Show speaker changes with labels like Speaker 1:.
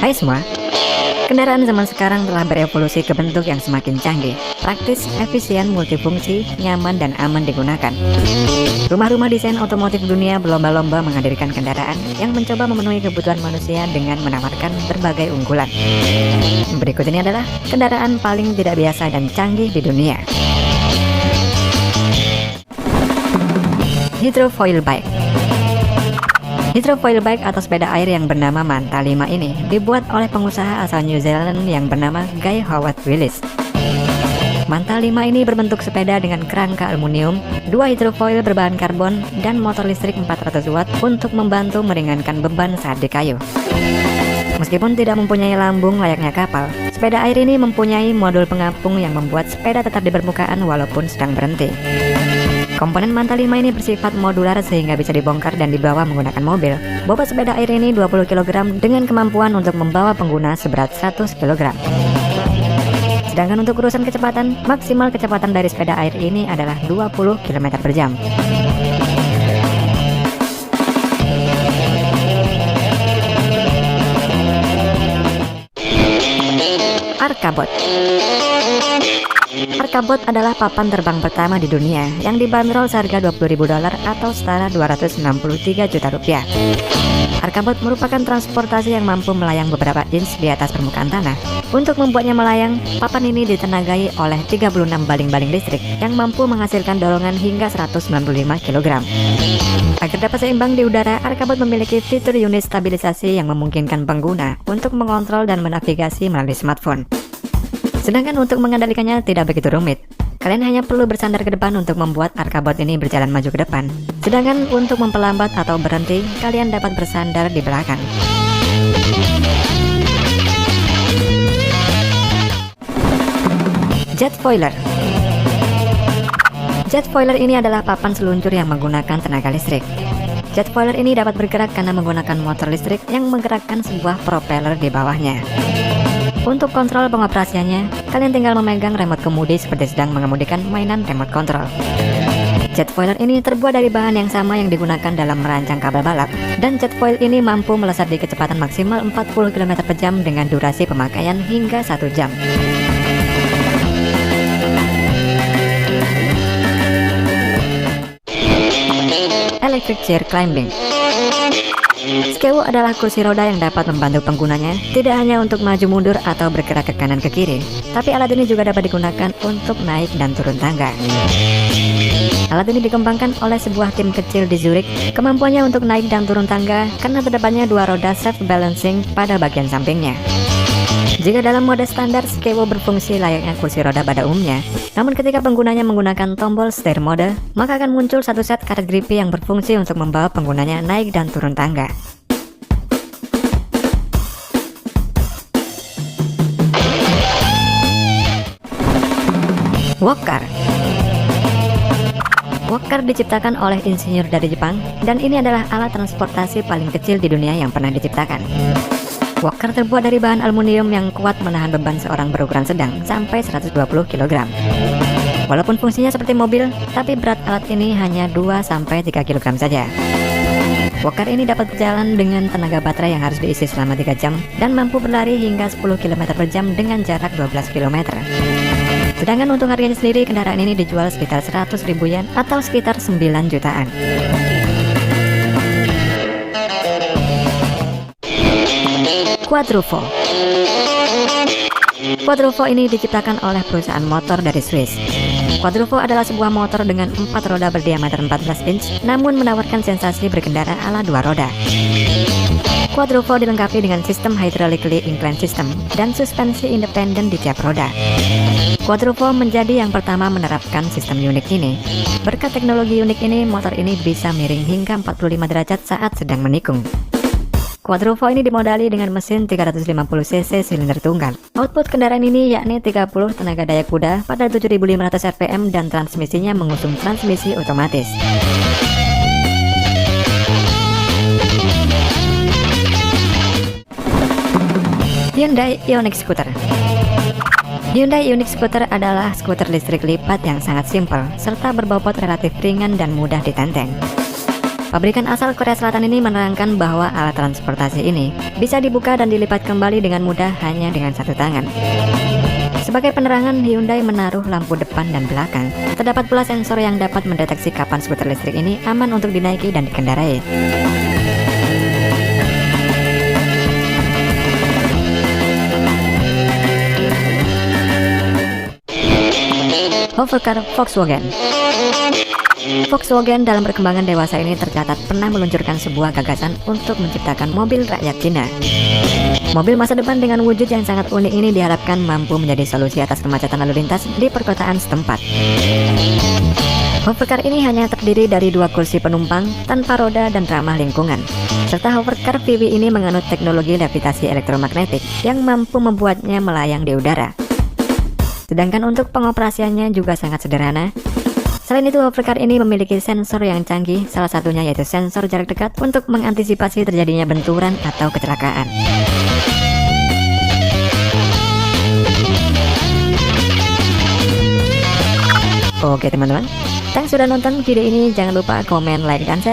Speaker 1: Hai semua, kendaraan zaman sekarang telah berevolusi ke bentuk yang semakin canggih, praktis, efisien, multifungsi, nyaman, dan aman digunakan. Rumah-rumah desain otomotif dunia berlomba-lomba menghadirkan kendaraan yang mencoba memenuhi kebutuhan manusia dengan menawarkan berbagai unggulan. Berikut ini adalah kendaraan paling tidak biasa dan canggih di dunia. Hydrofoil Bike. Hydrofoil Bike atau sepeda air yang bernama Manta 5 ini dibuat oleh pengusaha asal New Zealand yang bernama Guy Howard Willis. Manta 5 ini berbentuk sepeda dengan kerangka aluminium, 2 hidrofoil berbahan karbon, dan motor listrik 400 watt untuk membantu meringankan beban saat di kayu. Meskipun tidak mempunyai lambung layaknya kapal, sepeda air ini mempunyai modul pengapung yang membuat sepeda tetap di permukaan walaupun sedang berhenti. Komponen Manta 5 ini bersifat modular sehingga bisa dibongkar dan dibawa menggunakan mobil. Bobot sepeda air ini 20 kg dengan kemampuan untuk membawa pengguna seberat 100 kg. Sedangkan untuk urusan kecepatan, maksimal kecepatan dari sepeda air ini adalah 20 km per jam. Arkabot. Arkabot adalah papan terbang pertama di dunia yang dibanderol seharga $20.000 atau setara 263 juta rupiah. Arkabot merupakan transportasi yang mampu melayang beberapa inch di atas permukaan tanah. Untuk membuatnya melayang, papan ini ditenagai oleh 36 baling-baling listrik yang mampu menghasilkan dorongan hingga 195 kg. Agar dapat seimbang di udara, Arkabot memiliki fitur unit stabilisasi yang memungkinkan pengguna untuk mengontrol dan menavigasi melalui smartphone. Sedangkan untuk mengendalikannya tidak begitu rumit. Kalian hanya perlu bersandar ke depan untuk membuat Arkabot ini berjalan maju ke depan. Sedangkan untuk memperlambat atau berhenti, kalian dapat bersandar di belakang. Jetfoiler. Jetfoiler ini adalah papan seluncur yang menggunakan tenaga listrik. Jetfoiler ini dapat bergerak karena menggunakan motor listrik yang menggerakkan sebuah propeller di bawahnya. Untuk kontrol pengoperasiannya, kalian tinggal memegang remote kemudi seperti sedang mengemudikan mainan remote control. Jetfoiler ini terbuat dari bahan yang sama yang digunakan dalam merancang kabel balap, dan jetfoil ini mampu melesat di kecepatan maksimal 40 km per jam dengan durasi pemakaian hingga 1 jam. Electric Chair Climbing. Skewo adalah kursi roda yang dapat membantu penggunanya tidak hanya untuk maju mundur atau bergerak ke kanan ke kiri, tapi alat ini juga dapat digunakan untuk naik dan turun tangga. Alat ini dikembangkan oleh sebuah tim kecil di Zurich. Kemampuannya untuk naik dan turun tangga karena terdapat 2 roda self balancing pada bagian sampingnya. Jika dalam mode standar, Skewo berfungsi layaknya kursi roda pada umumnya. Namun ketika penggunanya menggunakan tombol steer mode, maka akan muncul satu set karet grippy yang berfungsi untuk membawa penggunanya naik dan turun tangga. Walker. Walker diciptakan oleh insinyur dari Jepang, dan ini adalah alat transportasi paling kecil di dunia yang pernah diciptakan. Walker terbuat dari bahan aluminium yang kuat menahan beban seorang berukuran sedang sampai 120 kg. Walaupun fungsinya seperti mobil, tapi berat alat ini hanya 2-3 kg saja. Walker ini dapat berjalan dengan tenaga baterai yang harus diisi selama 3 jam dan mampu berlari hingga 10 km per jam dengan jarak 12 km. Sedangkan untuk harganya sendiri, kendaraan ini dijual sekitar 100.000 yen atau sekitar 9 jutaan. Quadrovo. Quadrovo ini diciptakan oleh perusahaan motor dari Swiss. Quadrovo adalah sebuah motor dengan 4 roda berdiameter 14 inch, namun menawarkan sensasi berkendara ala 2 roda. Quadrovo dilengkapi dengan sistem hydraulically inclined system dan suspensi independen di tiap roda. Quadrovo menjadi yang pertama menerapkan sistem unik ini. Berkat teknologi unik ini, motor ini bisa miring hingga 45 derajat saat sedang menikung. Quadrovo ini dimodali dengan mesin 350 cc silinder tunggal. Output kendaraan ini yakni 30 tenaga daya kuda pada 7.500 rpm dan transmisinya mengusung transmisi otomatis. Hyundai Ioniq Scooter. Hyundai Ioniq Scooter adalah skuter listrik lipat yang sangat simpel serta berbobot relatif ringan dan mudah ditenteng. Pabrikan asal Korea Selatan ini menerangkan bahwa alat transportasi ini bisa dibuka dan dilipat kembali dengan mudah hanya dengan satu tangan. Sebagai penerangan, Hyundai menaruh lampu depan dan belakang. Terdapat pula sensor yang dapat mendeteksi kapan skuter listrik ini aman untuk dinaiki dan dikendarai. Hovercar Volkswagen. Volkswagen dalam perkembangan dewasa ini tercatat pernah meluncurkan sebuah gagasan untuk menciptakan mobil rakyat Cina. Mobil masa depan dengan wujud yang sangat unik ini diharapkan mampu menjadi solusi atas kemacetan lalu lintas di perkotaan setempat. Hovercar ini hanya terdiri dari 2 kursi penumpang tanpa roda dan ramah lingkungan. Serta hovercar VW ini menganut teknologi levitasi elektromagnetik yang mampu membuatnya melayang di udara. Sedangkan untuk pengoperasiannya juga sangat sederhana. Selain itu, hovercar ini memiliki sensor yang canggih, salah satunya yaitu sensor jarak dekat untuk mengantisipasi terjadinya benturan atau kecelakaan. Oke teman-teman, thanks sudah nonton video ini. Jangan lupa komen, like, dan share.